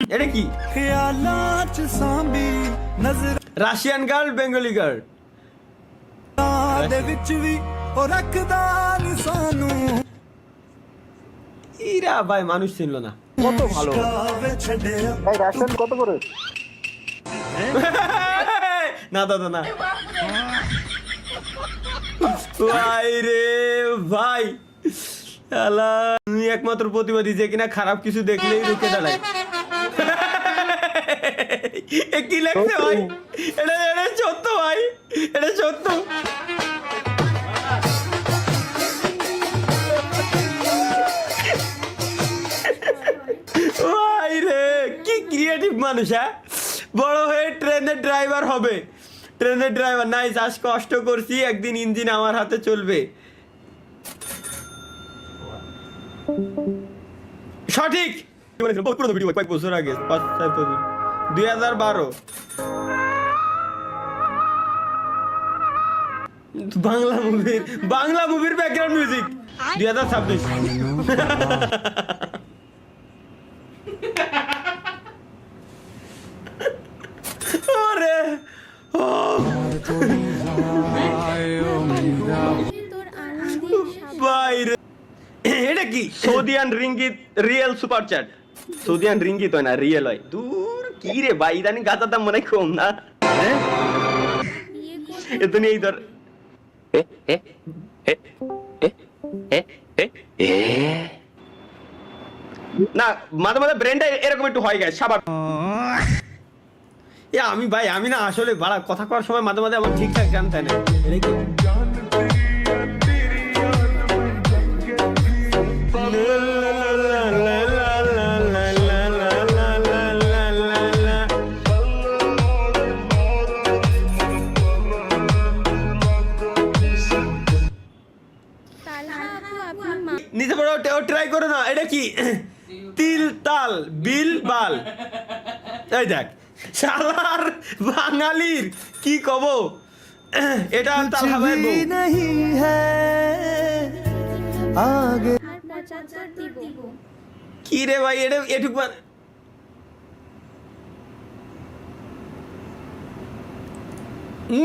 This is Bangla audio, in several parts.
এটা কি Russian girl Bengali girl Ira ভাই মানুষ চিনলো না কত ভালো ভাই রাশিয়ান কত করে? না দাদা না ভাই রে ভাই আল্লাহ তুমি একমাত্র প্রতিবাদী যে কিনা খারাপ কিছু দেখলেই রুখে দাঁড়ায় কি লাগছে ভাই এটা সত্য ভাই এটা সত্য ভাই রে কি ক্রিয়েটিভ মানুষ হ্যাঁ বড় হয়ে ট্রেনের ড্রাইভার হবে ট্রেনের ড্রাইভার নাইস আজ কষ্ট করছি একদিন ইঞ্জিন আমার হাতে চলবে সঠিক পুরো ভিডিও কয়েক বছর আগে 2012 বাংলা মুভির ব্যাকগ্রাউন্ড মিউজিক 2026 ওরে বাইরে এটা কি সৌদিয়ান রিঙ্গিত রিয়েল সুপার চ্যাট সৌদিয়ান রিঙ্গিত হয় না রিয়েল হয় দূর কি রে ভাই ইদানি গাঁজার দাম মনে কম না এ তো এই ধর না মাঝে মাঝে ব্রেনটা এরকম একটু হয় গেছে সাবার আমি ভাই আমি না আসলে বাড়া কথা করার সময় মাঝে মাঝে আমার ঠিকঠাক জানতে না এটা কি নিচে পড়ো ট্রাই করো না এটা কি তিল তাল বিল বাল এই দেখ শালার বাঙালির কি কব এটা তাল হাওয়ায় বউ কি রে ভাই এটা এটুকু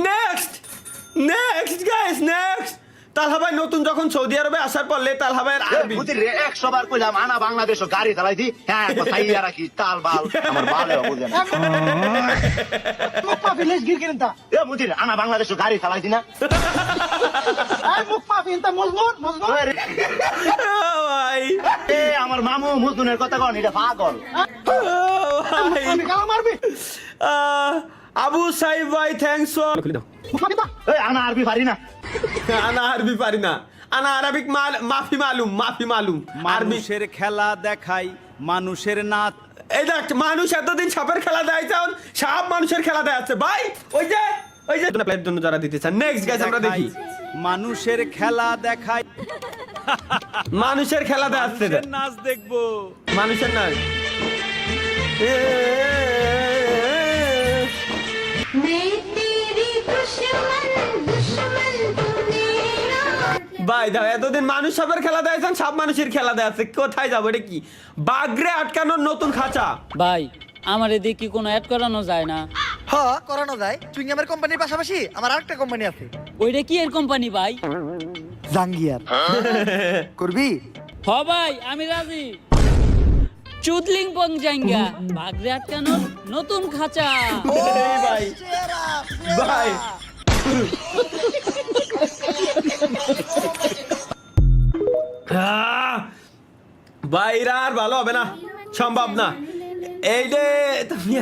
নেক্সট গাইস নেক্সট তালহা ভাই নতুন যখন সৌদি আরবে আসার পর লে তালহা ভাইয়ের আরবি বুঝি রে 100 বার কইলাম আনা বাংলাদেশও গাড়ি চালাই দি হ্যাঁ কোথায় আর কি তাল বাল আমার বালে বুঝেন মুকপা ভিলেজ গির কিনতা এ বুঝি রে আনা বাংলাদেশও গাড়ি চালাই দি না আই মুকপা ভিনতা মজনুন ভাই এ আমার মামু মজনুনের কথা কোন এটা পাগল আমি গাল মারবি আবু সাইব ভাই থ্যাঙ্কস ফর এ আনা আরবি পারি না আনা আরবি পারি না আনা আরবিক মাফি মালুম মানুষের খেলা দেখাই মানুষের নাচ এই দেখ মানুষ এতদিন সাপের খেলা দেখাইছে এখন সাপ মানুষের খেলা দেখাচ্ছে ভাই ওই যে প্লেয়ার জন্য যারা দিতে চান নেক্সট গাইস আমরা দেখি মানুষের খেলা দেখাই মানুষের খেলা দেখাচ্ছে নাচ দেখবো মানুষের নাচ ভাই দাও এতদিন মানুষ সাপের খেলা দেখাচ্ছেন সাপ মানুষের খেলা দেখাচ্ছে কোথায় যাবো এটা কি বাগরে আটকানোর নতুন খাঁচা ভাই আমার এদিকে কি কোনো অ্যাড করানো যায় না হ্যাঁ করানো যায় চুইংগামের কোম্পানির পাশাপাশি আমার আরেকটা কোম্পানি আছে ওইটা কি এর কোম্পানি ভাই জাঙ্গিয়ার করবি হ ভাই আমি রাজি চুদলিং পং জাঙ্গা বাগরে আটকানোর নতুন খাঁচা এই ভাই ভাই বাইরা আর ভালো হবে না সম্ভব না এই যে তুমি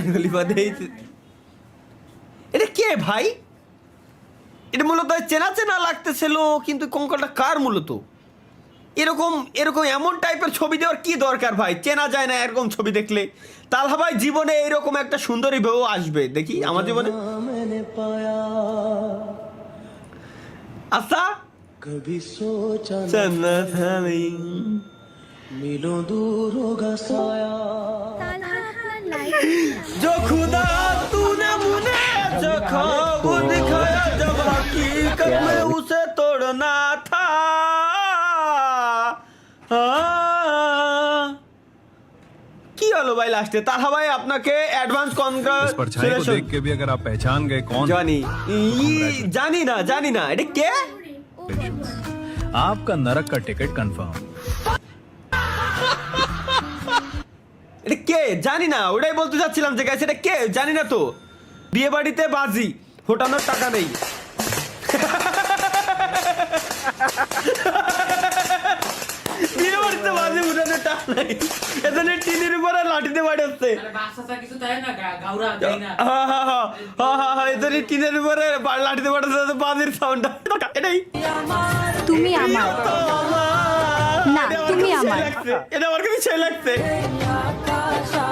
এটা কে ভাই এটা মূলত চেনা লাগতেছিল কিন্তু কঙ্কালটা কার মূলত এরকম এমন টাইপের ছবি দেওয়ার কি দরকার ভাই চেনা যায় না এরকম ছবি দেখলে তালহা ভাই জীবনে এরকম একটা সুন্দরী বউ আসবে দেখি আমার জীবনে আচ্ছা कभी सोचा न था नहीं मिलो दूर होगा साया जो खुदा तूने मुझे जो ख्वाब दिखाया जब हकीकत में उसे तोड़ना था কি হলো ভাই লাস্টে। তাহা ভাই আপনাকে অ্যাডভান্স इस परछाई को কনগ্রাচুলেশন। देख के भी अगर आप पहचान गए कौन জানি না এটা কে? आपका नरक का टिकट कंफर्म। এটা কে জানি না, ওটাই বলতে চাচ্ছিলাম যে গাইস এটা কে জানি না তো। বিয়ে বাড়িতে বাজি ফোটানোর টাকা নেই। বিয়ে বাড়িতে বাজি ফোটানোর টাকা নেই, এখানে টিনের উপরে লাঠিতে বাড়াচ্ছে। এখানে টিনের উপরে লাঠিতে বাড়াচ্ছে বাজির সাউন্ড। এটাই তুমি আমার না, তুমি আমার। এটা আমার কাছে সেই লাগছে।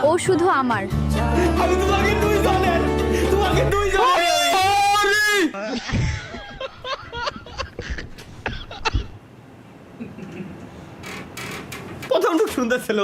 ও শুধু আমার। আমি তোমাকে দুইজনের প্রথম সুন্দর ছিল।